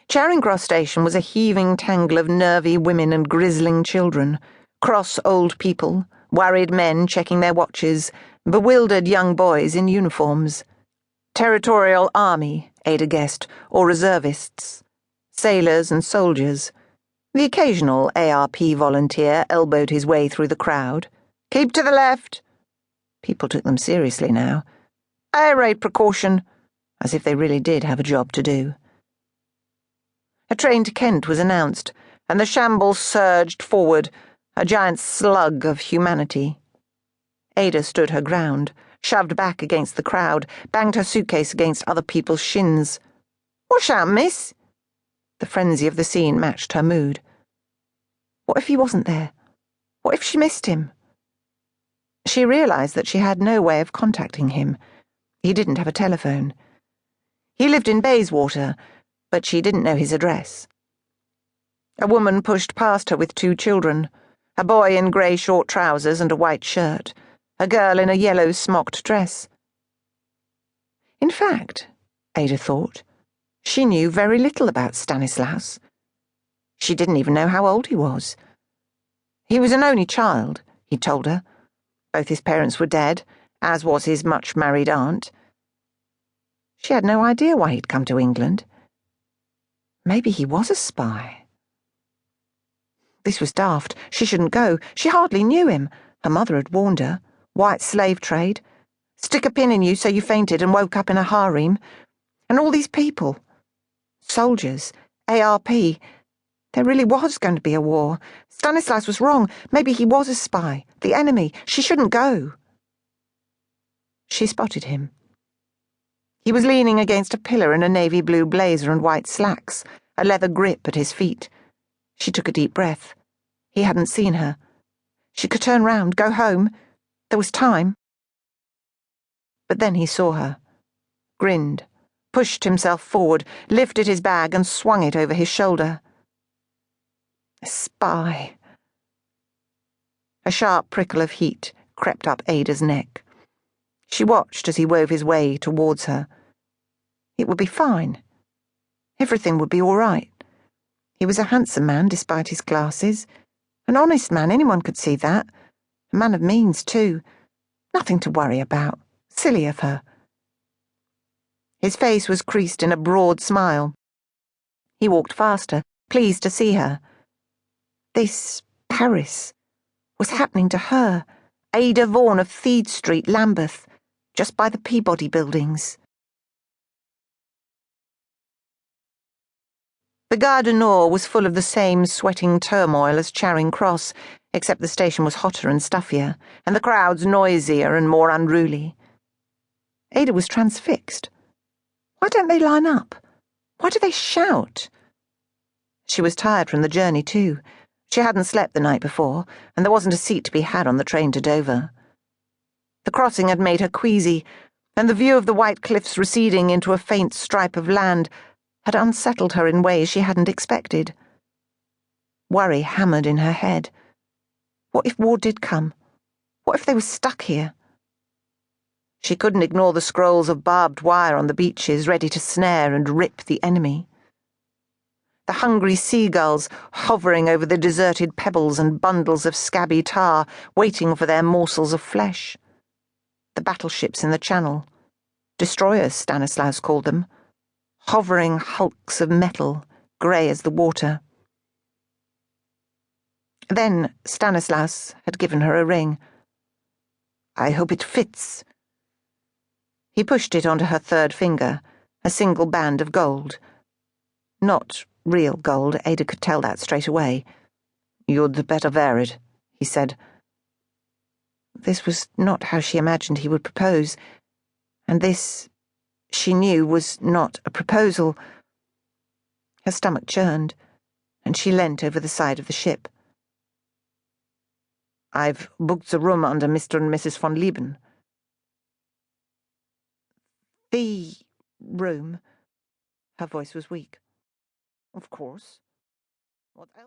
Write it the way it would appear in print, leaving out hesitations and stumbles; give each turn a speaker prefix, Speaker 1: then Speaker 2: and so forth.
Speaker 1: Charing Cross Station was a heaving tangle of nervy women and grizzling children, cross old people, worried men checking their watches, bewildered young boys in uniforms. Territorial Army, Ada guessed, or reservists. Sailors and soldiers. The occasional ARP volunteer elbowed his way through the crowd. "Keep to the left!" People took them seriously now. "Air raid precaution," as if they really did have a job to do. A train to Kent was announced, and the shambles surged forward, a giant slug of humanity. Ada stood her ground, shoved back against the crowd, banged her suitcase against other people's shins. "Wash out, miss!" The frenzy of the scene matched her mood. What if he wasn't there? What if she missed him? She realized that she had no way of contacting him. He didn't have a telephone. He lived in Bayswater, but she didn't know his address. A woman pushed past her with 2 children, a boy in grey short trousers and a white shirt, a girl in a yellow smocked dress. In fact, Ada thought, she knew very little about Stanislaus. She didn't even know how old he was. He was an only child, he told her. Both his parents were dead, as was his much-married aunt. She had no idea why he'd come to England. Maybe he was a spy. This was daft. She shouldn't go. She hardly knew him. Her mother had warned her. White slave trade. Stick a pin in you so you fainted and woke up in a harem. And all these people. Soldiers. ARP. There really was going to be a war. Stanislaus was wrong. Maybe he was a spy. The enemy. She shouldn't go. She spotted him. He was leaning against a pillar in a navy blue blazer and white slacks, a leather grip at his feet. She took a deep breath. He hadn't seen her. She could turn round, go home. There was time. But then he saw her, grinned, pushed himself forward, lifted his bag and swung it over his shoulder. A spy. A sharp prickle of heat crept up Ada's neck. She watched as he wove his way towards her. It would be fine. Everything would be all right. He was a handsome man despite his glasses. An honest man, anyone could see that. A man of means, too. Nothing to worry about. Silly of her. His face was creased in a broad smile. He walked faster, pleased to see her. This Paris was happening to her, Ada Vaughan of Theed Street, Lambeth, just by the Peabody buildings. The Gare du Nord was full of the same sweating turmoil as Charing Cross, except the station was hotter and stuffier, and the crowds noisier and more unruly. Ada was transfixed. Why don't they line up? Why do they shout? She was tired from the journey, too. She hadn't slept the night before, and there wasn't a seat to be had on the train to Dover. The crossing had made her queasy, and the view of the white cliffs receding into a faint stripe of land had unsettled her in ways she hadn't expected. Worry hammered in her head. What if war did come? What if they were stuck here? She couldn't ignore the scrolls of barbed wire on the beaches ready to snare and rip the enemy. The hungry seagulls hovering over the deserted pebbles and bundles of scabby tar waiting for their morsels of flesh. The battleships in the Channel. Destroyers, Stanislaus called them. Hovering hulks of metal, grey as the water. Then Stanislaus had given her a ring. "I hope it fits." He pushed it onto her third finger, a single band of gold. Not real gold, Ada could tell that straight away. "You'd better wear it," he said. This was not how she imagined he would propose, and this, she knew, was not a proposal. Her stomach churned, and she leant over the side of the ship. "I've booked the room under Mr. and Mrs. von Lieben." "The room?" Her voice was weak. "Of course. What else?"